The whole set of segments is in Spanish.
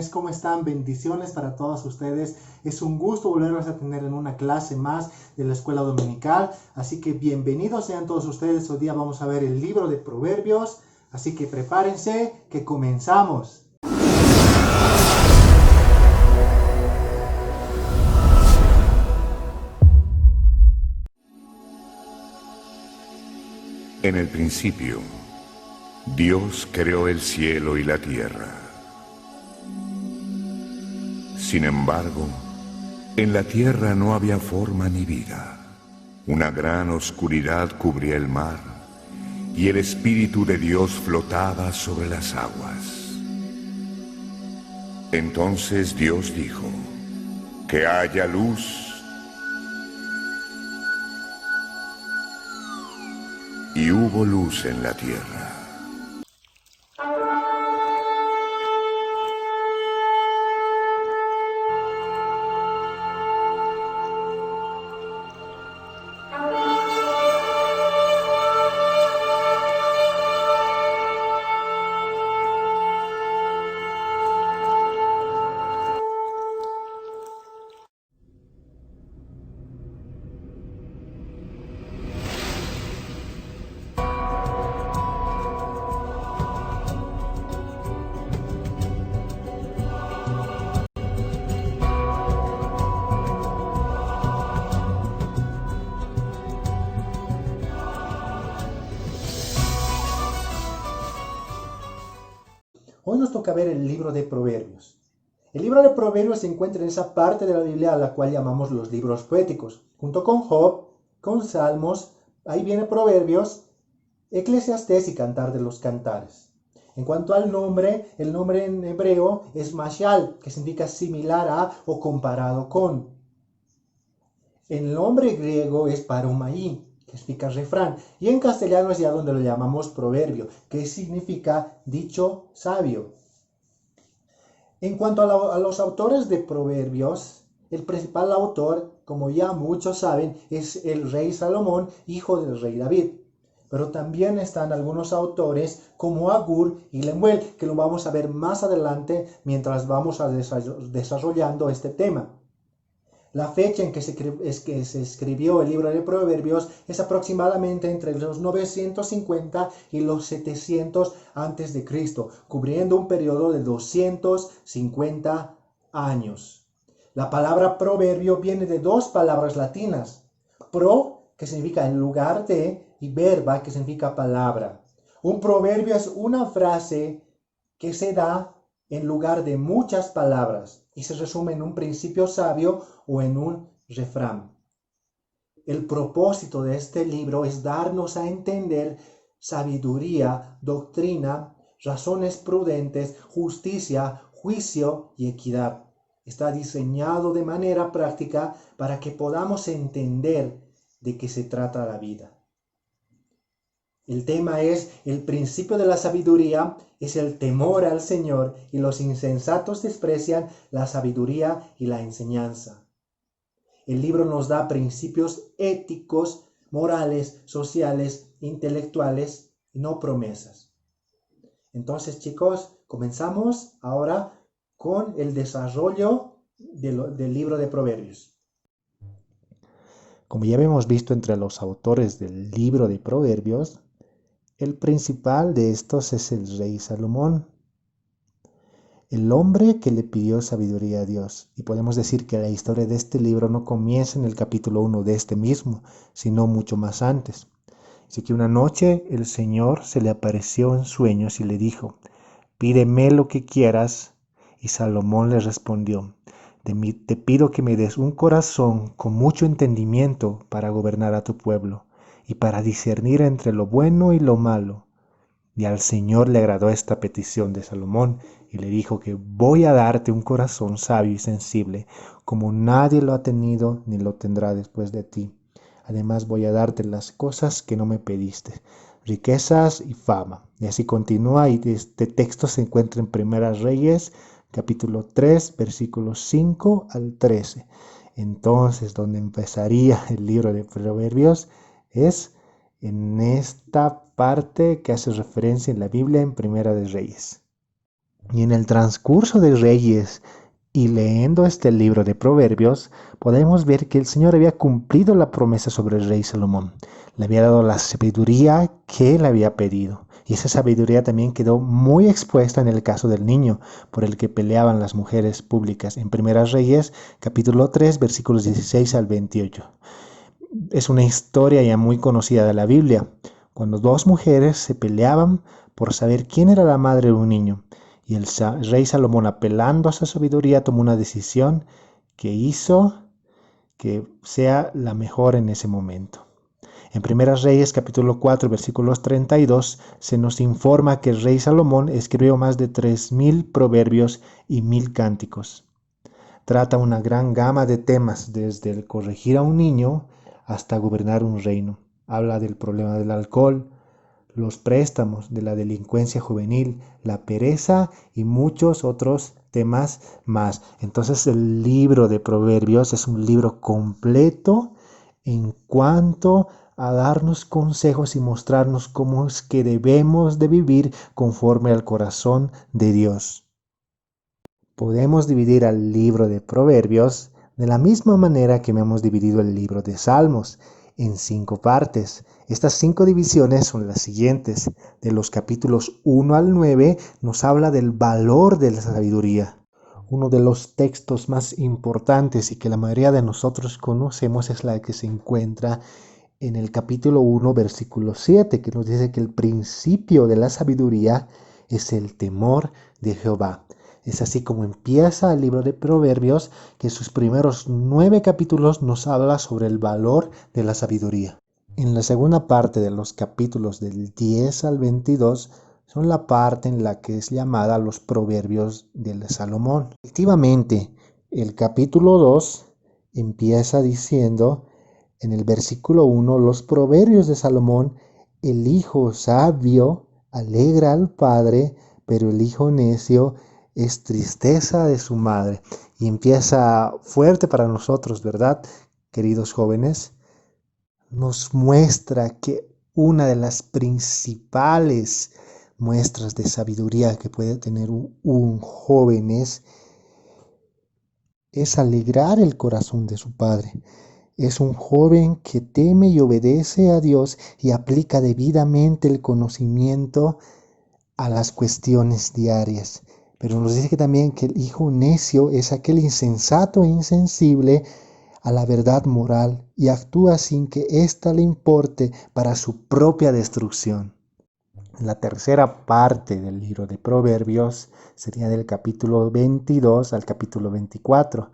jóvenes, ¿cómo están? Bendiciones para todos ustedes. Es un gusto volverlos a tener en una clase más de la escuela dominical. Así que bienvenidos sean todos ustedes. Hoy día vamos a ver el libro de Proverbios. Así que prepárense, que comenzamos. En el principio, Dios creó el cielo y la tierra. Sin embargo, en la tierra no había forma ni vida. Una gran oscuridad cubría el mar, y el Espíritu de Dios flotaba sobre las aguas. Entonces Dios dijo: «Que haya luz». Y hubo luz en la tierra. Hoy nos toca ver el libro de Proverbios. El libro de Proverbios se encuentra en esa parte de la Biblia a la cual llamamos los libros poéticos. Junto con Job, con Salmos, ahí viene Proverbios, Eclesiastés y Cantar de los Cantares. En cuanto al nombre, el nombre en hebreo es mashal, que significa similar a o comparado con. El nombre griego es paromai, que significa refrán, y en castellano es ya donde lo llamamos proverbio, que significa dicho sabio. En cuanto a los autores de proverbios, el principal autor, como ya muchos saben, es el rey Salomón, hijo del rey David. Pero también están algunos autores como Agur y Lemuel, que lo vamos a ver más adelante mientras vamos desarrollando este tema. La fecha en que se escribió el libro de Proverbios es aproximadamente entre los 950 y los 700 a.C., cubriendo un periodo de 250 años. La palabra proverbio viene de dos palabras latinas: pro, que significa en lugar de, y verba, que significa palabra. Un proverbio es una frase que se da en lugar de muchas palabras y se resume en un principio sabio o en un refrán. El propósito de este libro es darnos a entender sabiduría, doctrina, razones prudentes, justicia, juicio y equidad. Está diseñado de manera práctica para que podamos entender de qué se trata la vida. El tema es: el principio de la sabiduría es el temor al Señor, y los insensatos desprecian la sabiduría y la enseñanza. El libro nos da principios éticos, morales, sociales, intelectuales, y no promesas. Entonces, chicos, comenzamos ahora con el desarrollo del libro de Proverbios. Como ya hemos visto entre los autores del libro de Proverbios, el principal de estos es el rey Salomón, el hombre que le pidió sabiduría a Dios. Y podemos decir que la historia de este libro no comienza en el capítulo 1 de este mismo, sino mucho más antes. Así que una noche el Señor se le apareció en sueños y le dijo: «Pídeme lo que quieras». Y Salomón le respondió: «Te pido que me des un corazón con mucho entendimiento para gobernar a tu pueblo y para discernir entre lo bueno y lo malo». Y al Señor le agradó esta petición de Salomón y le dijo que: «Voy a darte un corazón sabio y sensible, como nadie lo ha tenido ni lo tendrá después de ti. Además voy a darte las cosas que no me pediste, riquezas y fama». Y así continúa, y este texto se encuentra en Primera Reyes, capítulo 3, versículos 5 al 13. Entonces, donde empezaría el libro de Proverbios es en esta parte que hace referencia en la Biblia en Primera de Reyes. Y en el transcurso de Reyes y leyendo este libro de Proverbios, podemos ver que el Señor había cumplido la promesa sobre el rey Salomón. Le había dado la sabiduría que él había pedido. Y esa sabiduría también quedó muy expuesta en el caso del niño, por el que peleaban las mujeres públicas, en Primeras Reyes, capítulo 3, versículos 16 al 28. Es una historia ya muy conocida de la Biblia, cuando dos mujeres se peleaban por saber quién era la madre de un niño. Y el rey Salomón, apelando a su sabiduría, tomó una decisión que hizo que sea la mejor en ese momento. En Primeras Reyes, capítulo 4, versículos 32, se nos informa que el rey Salomón escribió más de 3.000 proverbios y 1.000 cánticos. Trata una gran gama de temas, desde el corregir a un niño hasta gobernar un reino. Habla del problema del alcohol, los préstamos, de la delincuencia juvenil, la pereza y muchos otros temas más. Entonces el libro de Proverbios es un libro completo en cuanto a darnos consejos y mostrarnos cómo es que debemos de vivir conforme al corazón de Dios. Podemos dividir al libro de Proverbios de la misma manera que hemos dividido el libro de Salmos, en 5 partes. Estas 5 divisiones son las siguientes. De los capítulos 1 al 9 nos habla del valor de la sabiduría. Uno de los textos más importantes y que la mayoría de nosotros conocemos es la que se encuentra en el capítulo 1, versículo 7, que nos dice que el principio de la sabiduría es el temor de Jehová. Es así como empieza el libro de Proverbios, que sus primeros 9 capítulos nos habla sobre el valor de la sabiduría. En la segunda parte de los capítulos del 10 al 22 son la parte en la que es llamada los Proverbios de Salomón. Efectivamente, el capítulo 2 empieza diciendo en el versículo 1, los Proverbios de Salomón: el hijo sabio alegra al padre, pero el hijo necio es tristeza de su madre. Y empieza fuerte para nosotros, ¿verdad, queridos jóvenes? Nos muestra que una de las principales muestras de sabiduría que puede tener un joven es alegrar el corazón de su padre. Es un joven que teme y obedece a Dios y aplica debidamente el conocimiento a las cuestiones diarias. Pero nos dice que también que el hijo necio es aquel insensato e insensible a la verdad moral y actúa sin que ésta le importe para su propia destrucción. La tercera parte del libro de Proverbios sería del capítulo 22 al capítulo 24,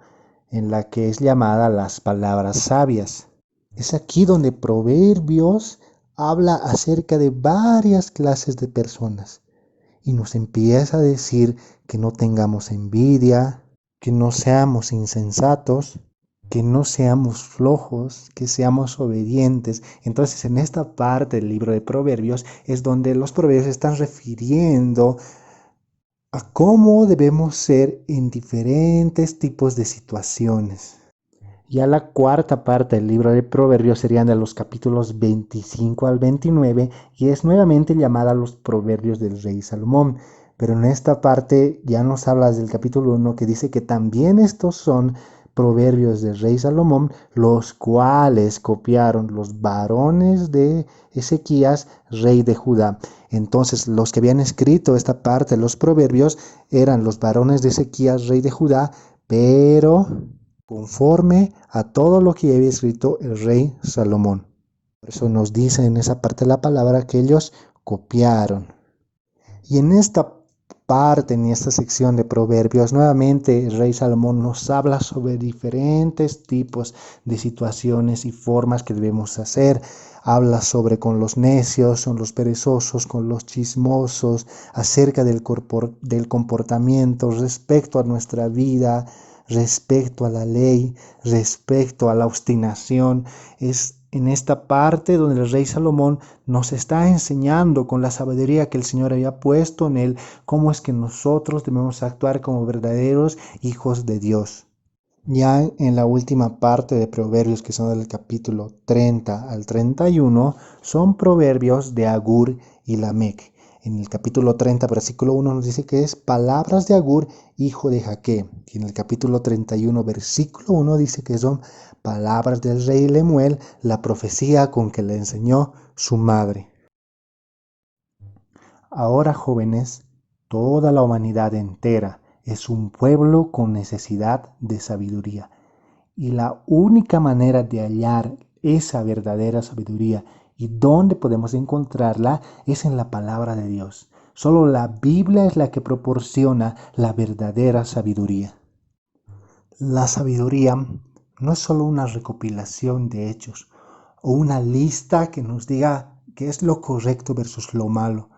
en la que es llamada las palabras sabias. Es aquí donde Proverbios habla acerca de varias clases de personas y nos empieza a decir que no tengamos envidia, que no seamos insensatos, que no seamos flojos, que seamos obedientes. Entonces, en esta parte del libro de Proverbios es donde los proverbios están refiriendo a cómo debemos ser en diferentes tipos de situaciones. Ya la cuarta parte del libro de Proverbios serían de los capítulos 25 al 29 y es nuevamente llamada los Proverbios del rey Salomón. Pero en esta parte ya nos habla del capítulo 1 que dice que también estos son proverbios del rey Salomón, los cuales copiaron los varones de Ezequías, rey de Judá. Entonces los que habían escrito esta parte de los proverbios eran los varones de Ezequías, rey de Judá, pero conforme a todo lo que había escrito el rey Salomón. Por eso nos dice en esa parte de la palabra que ellos copiaron. Y en esta parte, en esta sección de Proverbios, nuevamente el rey Salomón nos habla sobre diferentes tipos de situaciones y formas que debemos hacer. Habla sobre con los necios, con los perezosos, con los chismosos, acerca del comportamiento respecto a nuestra vida, respecto a la ley, respecto a la obstinación. Es en esta parte donde el rey Salomón nos está enseñando con la sabiduría que el Señor había puesto en él, cómo es que nosotros debemos actuar como verdaderos hijos de Dios. Ya en la última parte de Proverbios, que son del capítulo 30 al 31, son proverbios de Agur y Lamec. En el capítulo 30, versículo 1 nos dice que es palabras de Agur, hijo de Jaque. Y en el capítulo 31, versículo 1 dice que son palabras del rey Lemuel, la profecía con que le enseñó su madre. Ahora, jóvenes, toda la humanidad entera es un pueblo con necesidad de sabiduría. Y la única manera de hallar esa verdadera sabiduría y dónde podemos encontrarla es en la palabra de Dios. Solo la Biblia es la que proporciona la verdadera sabiduría. La sabiduría no es solo una recopilación de hechos o una lista que nos diga qué es lo correcto versus lo malo.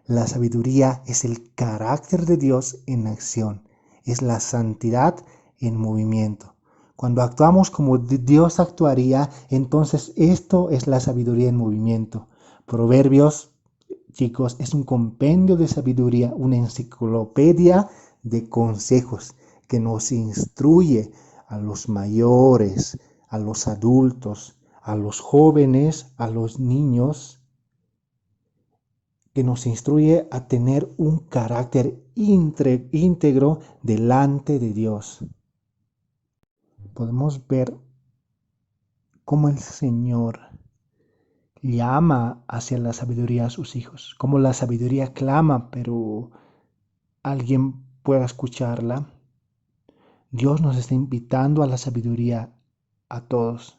La sabiduría es el carácter de Dios en acción, es la santidad en movimiento. Cuando actuamos como Dios actuaría, entonces esto es la sabiduría en movimiento. Proverbios, chicos, es un compendio de sabiduría, una enciclopedia de consejos que nos instruye a los mayores, a los adultos, a los jóvenes, a los niños, que nos instruye a tener un carácter íntegro delante de Dios. Podemos ver cómo el Señor llama hacia la sabiduría a sus hijos, cómo la sabiduría clama, pero alguien pueda escucharla. Dios nos está invitando a la sabiduría a todos,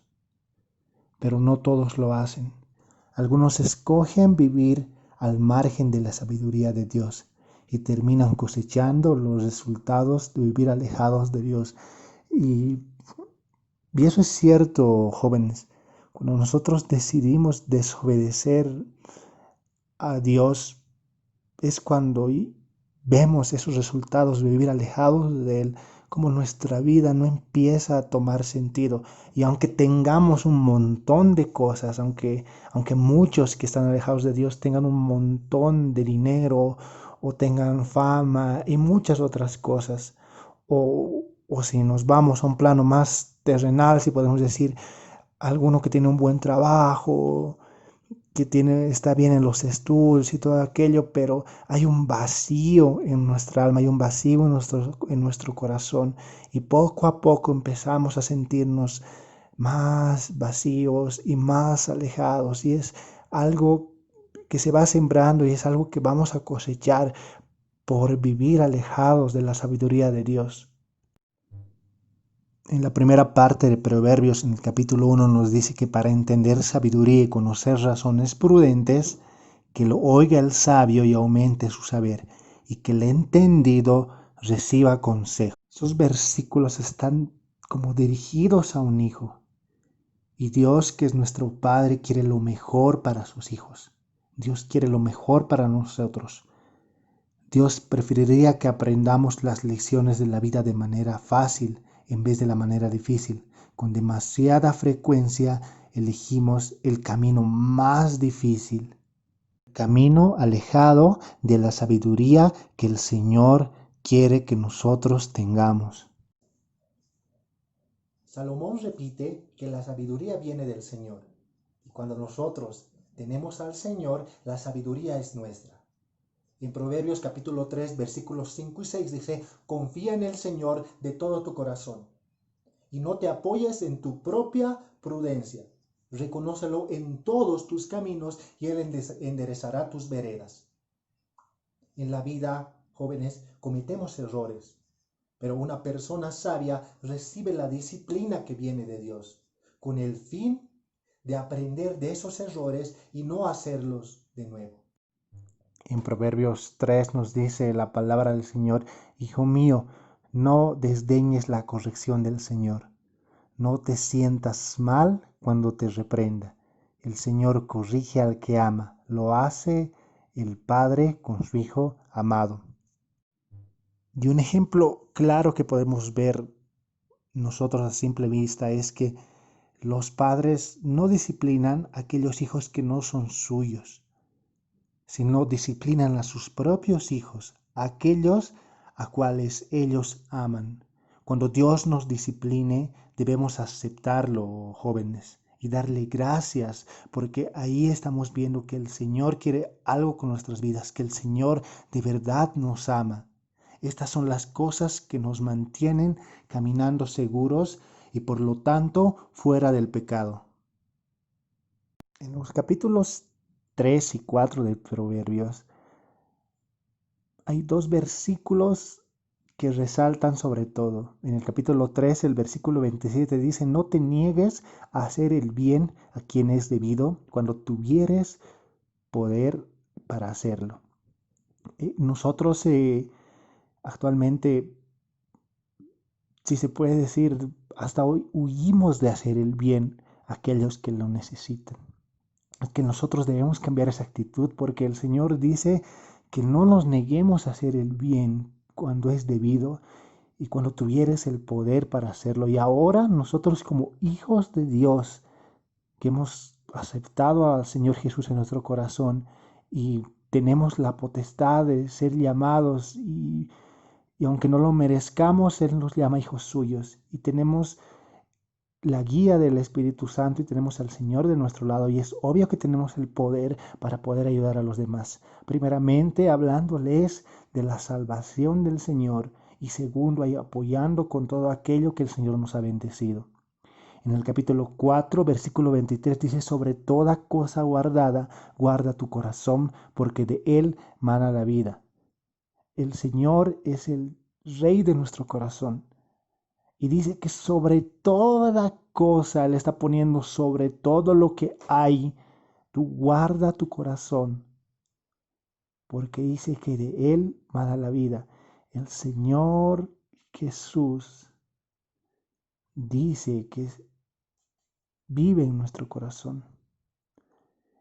pero no todos lo hacen. Algunos escogen vivir al margen de la sabiduría de Dios y terminan cosechando los resultados de vivir alejados de Dios. Y eso es cierto, jóvenes. Cuando nosotros decidimos desobedecer a Dios, es cuando vemos esos resultados de vivir alejados de Él, como nuestra vida no empieza a tomar sentido. Y aunque tengamos un montón de cosas, aunque muchos que están alejados de Dios tengan un montón de dinero o tengan fama y muchas otras cosas, o si nos vamos a un plano más terrenal, si podemos decir, alguno que tiene un buen trabajo, que está bien en los estudios y todo aquello, pero hay un vacío en nuestra alma, hay un vacío en nuestro corazón, y poco a poco empezamos a sentirnos más vacíos y más alejados, y es algo que se va sembrando y es algo que vamos a cosechar por vivir alejados de la sabiduría de Dios. En la primera parte de Proverbios, en el capítulo 1, nos dice que para entender sabiduría y conocer razones prudentes, que lo oiga el sabio y aumente su saber, y que el entendido reciba consejo. Esos versículos están como dirigidos a un hijo. Y Dios, que es nuestro Padre, quiere lo mejor para sus hijos. Dios quiere lo mejor para nosotros. Dios preferiría que aprendamos las lecciones de la vida de manera fácil en vez de la manera difícil. Con demasiada frecuencia elegimos el camino más difícil, el camino alejado de la sabiduría que el Señor quiere que nosotros tengamos. Salomón repite que la sabiduría viene del Señor. Y cuando nosotros tenemos al Señor, la sabiduría es nuestra. En Proverbios capítulo 3, versículos 5 y 6 dice, confía en el Señor de todo tu corazón y no te apoyes en tu propia prudencia. Reconócelo en todos tus caminos y Él enderezará tus veredas. En la vida, jóvenes, cometemos errores, pero una persona sabia recibe la disciplina que viene de Dios, con el fin de aprender de esos errores y no hacerlos de nuevo. En Proverbios 3 nos dice la palabra del Señor, hijo mío, no desdeñes la corrección del Señor. No te sientas mal cuando te reprenda. El Señor corrige al que ama. Lo hace el Padre con su Hijo amado. Y un ejemplo claro que podemos ver nosotros a simple vista es que los padres no disciplinan a aquellos hijos que no son suyos, sino disciplinan a sus propios hijos, aquellos a cuales ellos aman. Cuando Dios nos discipline, debemos aceptarlo, jóvenes. y darle gracias, porque ahí estamos viendo que el Señor quiere algo con nuestras vidas, que el Señor de verdad nos ama. Estas son las cosas que nos mantienen caminando seguros y por lo tanto fuera del pecado. En los capítulos 3 y 4 de Proverbios hay dos versículos que resaltan sobre todo. En el capítulo 3, el versículo 27 dice: no te niegues a hacer el bien a quien es debido cuando tuvieres poder para hacerlo. Nosotros actualmente, si se puede decir, hasta hoy huimos de hacer el bien a aquellos que lo necesitan. Es que nosotros debemos cambiar esa actitud, porque el Señor dice que no nos neguemos a hacer el bien cuando es debido y cuando tuvieres el poder para hacerlo. Y ahora nosotros, como hijos de Dios, que hemos aceptado al Señor Jesús en nuestro corazón y tenemos la potestad de ser llamados, y aunque no lo merezcamos, Él nos llama hijos suyos, y tenemos la guía del Espíritu Santo y tenemos al Señor de nuestro lado, y es obvio que tenemos el poder para poder ayudar a los demás. Primeramente, hablándoles de la salvación del Señor, y segundo, apoyando con todo aquello que el Señor nos ha bendecido. En el capítulo 4, versículo 23 dice: sobre toda cosa guardada, guarda tu corazón, porque de él mana la vida. El Señor es el Rey de nuestro corazón. Y dice que sobre toda cosa, Él está poniendo sobre todo lo que hay, tú guarda tu corazón, porque dice que de Él mana la vida. El Señor Jesús dice que vive en nuestro corazón.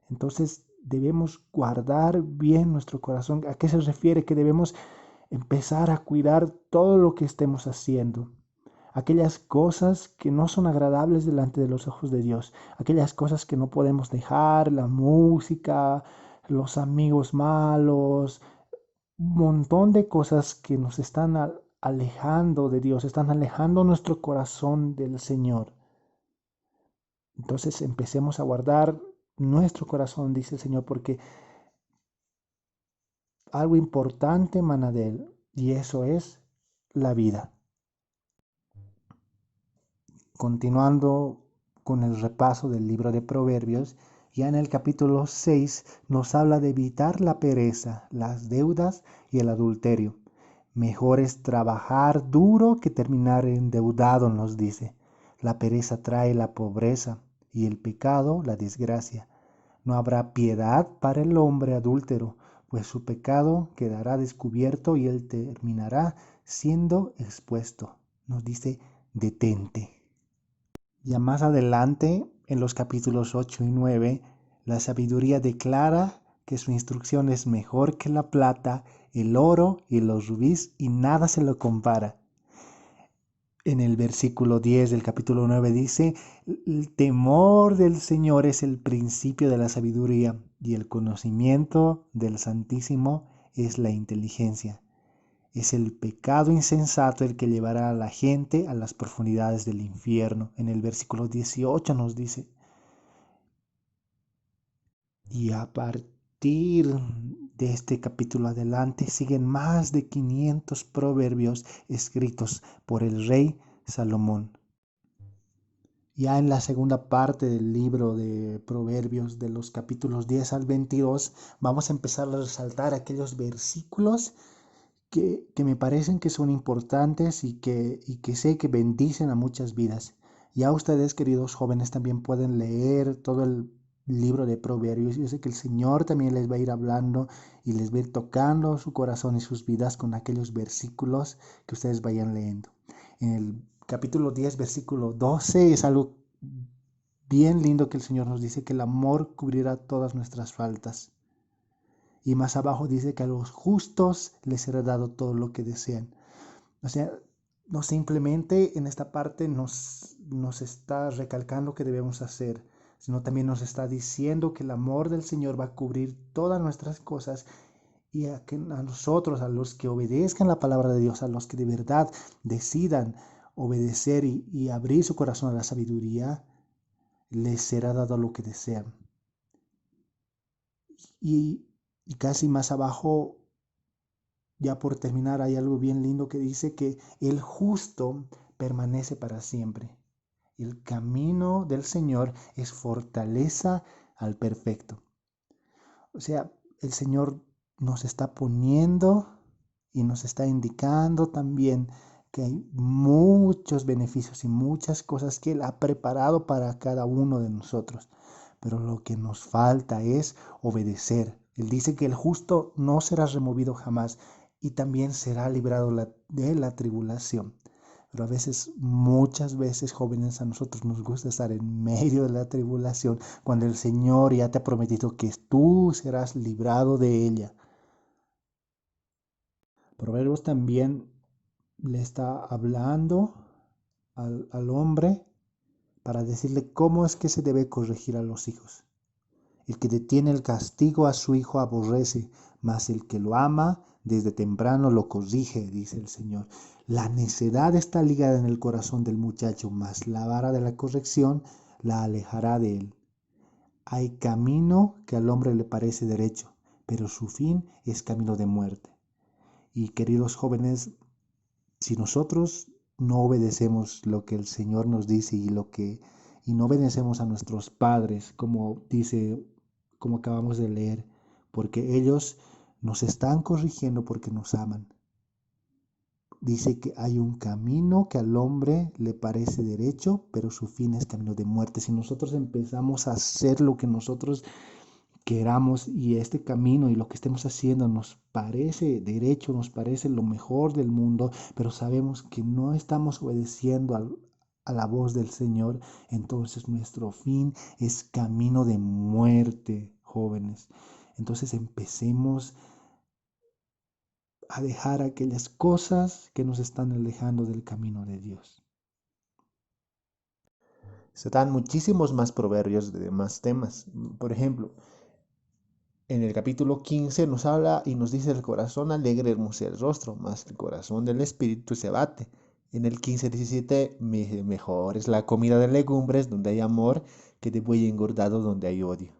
Entonces debemos guardar bien nuestro corazón. ¿A qué se refiere? Que debemos empezar a cuidar todo lo que estemos haciendo. Aquellas cosas que no son agradables delante de los ojos de Dios, aquellas cosas que no podemos dejar, la música, los amigos malos, un montón de cosas que nos están alejando de Dios, están alejando nuestro corazón del Señor. Entonces empecemos a guardar nuestro corazón, dice el Señor, porque algo importante emana de Él, y eso es la vida. Continuando con el repaso del libro de Proverbios, ya en el capítulo 6 nos habla de evitar la pereza, las deudas y el adulterio. Mejor es trabajar duro que terminar endeudado, nos dice. La pereza trae la pobreza y el pecado la desgracia. No habrá piedad para el hombre adúltero, pues su pecado quedará descubierto y él terminará siendo expuesto. Nos dice: detente. Ya más adelante, en los capítulos 8 y 9, la sabiduría declara que su instrucción es mejor que la plata, el oro y los rubíes, y nada se lo compara. En el versículo 10 del capítulo 9 dice: el temor del Señor es el principio de la sabiduría, y el conocimiento del Santísimo es la inteligencia. Es el pecado insensato el que llevará a la gente a las profundidades del infierno. En el versículo 18 nos dice: y a partir de este capítulo adelante siguen más de 500 proverbios escritos por el rey Salomón. Ya en la segunda parte del libro de Proverbios, de los capítulos 10 al 22, vamos a empezar a resaltar aquellos versículos que me parecen que son importantes y que sé que bendicen a muchas vidas. Ya ustedes, queridos jóvenes, también pueden leer todo el libro de Proverbios. Yo sé que el Señor también les va a ir hablando y les va a ir tocando su corazón y sus vidas con aquellos versículos que ustedes vayan leyendo. En el capítulo 10, versículo 12, es algo bien lindo que el Señor nos dice: que el amor cubrirá todas nuestras faltas. Y más abajo dice que a los justos les será dado todo lo que desean. O sea, no simplemente en esta parte nos está recalcando que debemos hacer, sino también nos está diciendo que el amor del Señor va a cubrir todas nuestras cosas, y a nosotros, a los que obedezcan la palabra de Dios, a los que de verdad decidan obedecer y abrir su corazón a la sabiduría, les será dado lo que desean. Y, y casi más abajo, ya por terminar, hay algo bien lindo que dice que el justo permanece para siempre. El camino del Señor es fortaleza al perfecto. O sea, el Señor nos está poniendo y nos está indicando también que hay muchos beneficios y muchas cosas que Él ha preparado para cada uno de nosotros. Pero lo que nos falta es obedecer. Él dice que el justo no será removido jamás y también será librado de la tribulación. Pero a veces, muchas veces, jóvenes, a nosotros nos gusta estar en medio de la tribulación cuando el Señor ya te ha prometido que tú serás librado de ella. Proverbios también le está hablando al hombre para decirle cómo es que se debe corregir a los hijos. El que detiene el castigo a su hijo aborrece, mas el que lo ama desde temprano lo corrige, dice el Señor. La necedad está ligada en el corazón del muchacho, mas la vara de la corrección la alejará de él. Hay camino que al hombre le parece derecho, pero su fin es camino de muerte. Y queridos jóvenes, si nosotros no obedecemos lo que el Señor nos dice y no obedecemos a nuestros padres, como dice, como acabamos de leer, porque ellos nos están corrigiendo porque nos aman. Dice que hay un camino que al hombre le parece derecho, pero su fin es camino de muerte. Si nosotros empezamos a hacer lo que nosotros queramos y este camino y lo que estemos haciendo nos parece derecho, nos parece lo mejor del mundo, pero sabemos que no estamos obedeciendo a la voz del Señor, entonces nuestro fin es camino de muerte, jóvenes. Entonces empecemos a dejar aquellas cosas que nos están alejando del camino de Dios. Se dan muchísimos más proverbios de demás temas. Por ejemplo, en el capítulo 15 nos habla y nos dice: el corazón alegre hermosea el rostro, mas el corazón del espíritu se abate. En el 15:17, mejor es la comida de legumbres donde hay amor que de buey engordado donde hay odio.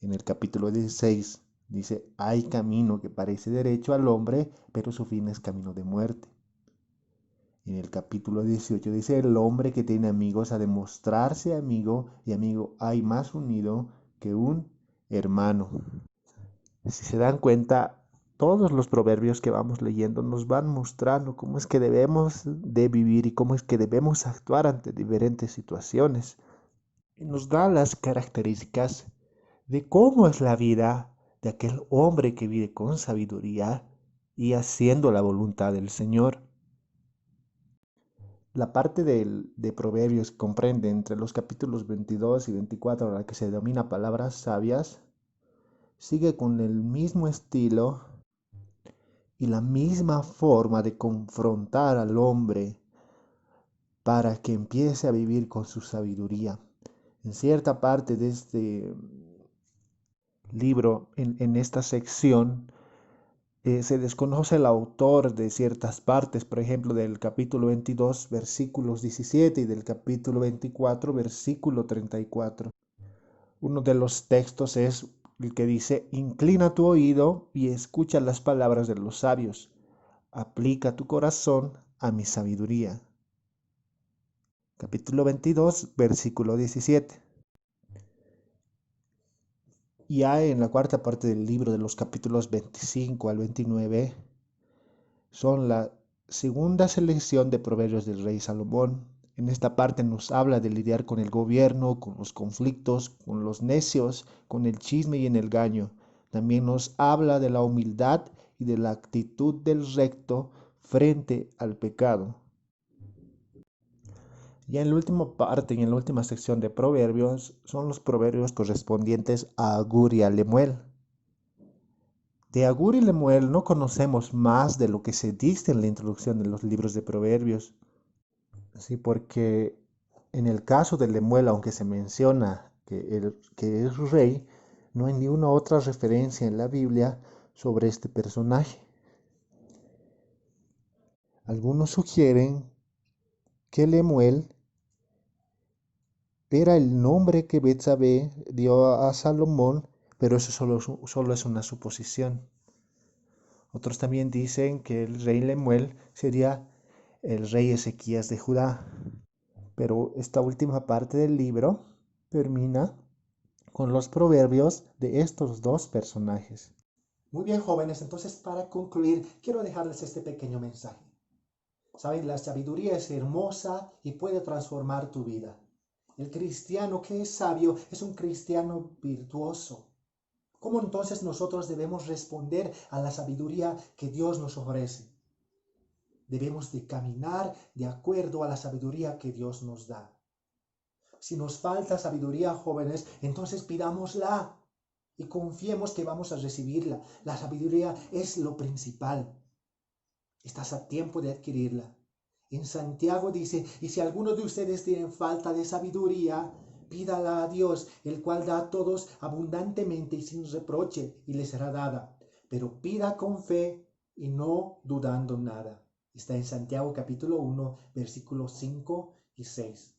En el capítulo 16 dice: hay camino que parece derecho al hombre, pero su fin es camino de muerte. En el capítulo 18 dice: el hombre que tiene amigos ha de mostrarse amigo, y amigo hay más unido que un hermano. Si se dan cuenta, todos los proverbios que vamos leyendo nos van mostrando cómo es que debemos de vivir y cómo es que debemos actuar ante diferentes situaciones. Y nos da las características de cómo es la vida de aquel hombre que vive con sabiduría y haciendo la voluntad del Señor. La parte de Proverbios comprende entre los capítulos 22 y 24, a la que se denomina palabras sabias, sigue con el mismo estilo y la misma forma de confrontar al hombre para que empiece a vivir con su sabiduría. En cierta parte de este libro, en esta sección, se desconoce el autor de ciertas partes, por ejemplo, del capítulo 22, versículos 17 y del capítulo 24, versículo 34. Uno de los textos es el que dice: inclina tu oído y escucha las palabras de los sabios. Aplica tu corazón a mi sabiduría. Capítulo 22, versículo 17. Ya en la cuarta parte del libro, de los capítulos 25 al 29, son la segunda selección de proverbios del rey Salomón. En esta parte nos habla de lidiar con el gobierno, con los conflictos, con los necios, con el chisme y el engaño. También nos habla de la humildad y de la actitud del recto frente al pecado. Ya en la última parte, en la última sección de proverbios, son los proverbios correspondientes a Agur y a Lemuel. De Agur y Lemuel no conocemos más de lo que se dice en la introducción de los libros de proverbios. Sí, porque en el caso de Lemuel, aunque se menciona que es rey, no hay ni una otra referencia en la Biblia sobre este personaje. Algunos sugieren que Lemuel era el nombre que Betsabé dio a Salomón, pero eso solo es una suposición. Otros también dicen que el rey Lemuel sería el rey Ezequías de Judá. Pero esta última parte del libro termina con los proverbios de estos dos personajes. Muy bien, jóvenes, entonces para concluir, quiero dejarles este pequeño mensaje. Saben, la sabiduría es hermosa y puede transformar tu vida. El cristiano que es sabio es un cristiano virtuoso. ¿Cómo entonces nosotros debemos responder a la sabiduría que Dios nos ofrece? Debemos de caminar de acuerdo a la sabiduría que Dios nos da. Si nos falta sabiduría, jóvenes, entonces pidámosla y confiemos que vamos a recibirla. La sabiduría es lo principal. Estás a tiempo de adquirirla. En Santiago dice, y si alguno de ustedes tiene falta de sabiduría, pídala a Dios, el cual da a todos abundantemente y sin reproche, y le será dada. Pero pida con fe y no dudando nada. Está en Santiago capítulo 1, versículos 5 y 6.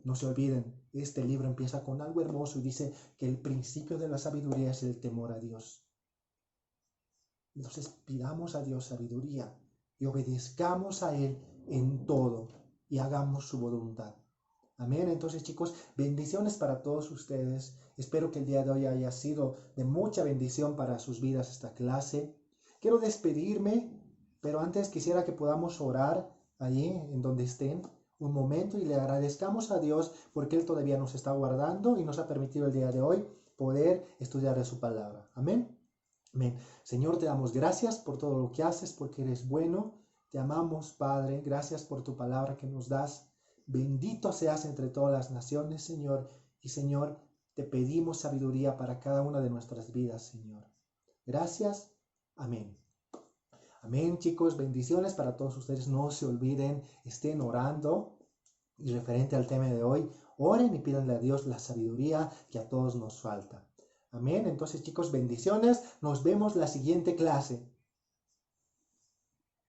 No se olviden, este libro empieza con algo hermoso y dice que el principio de la sabiduría es el temor a Dios. Entonces pidamos a Dios sabiduría y obedezcamos a Él en todo y hagamos su voluntad. Amén. Entonces, chicos, bendiciones para todos ustedes. Espero que el día de hoy haya sido de mucha bendición para sus vidas esta clase. Quiero despedirme, pero antes quisiera que podamos orar allí en donde estén un momento y le agradezcamos a Dios porque Él todavía nos está guardando y nos ha permitido el día de hoy poder estudiar de su palabra. Amén. Amén. Señor, te damos gracias por todo lo que haces, porque eres bueno. Te amamos, Padre. Gracias por tu palabra que nos das. Bendito seas entre todas las naciones, Señor. Y, Señor, te pedimos sabiduría para cada una de nuestras vidas, Señor. Gracias. Amén. Amén, chicos. Bendiciones para todos ustedes. No se olviden, estén orando. Y referente al tema de hoy, oren y pídanle a Dios la sabiduría que a todos nos falta. Amén. Entonces, chicos, bendiciones. Nos vemos la siguiente clase.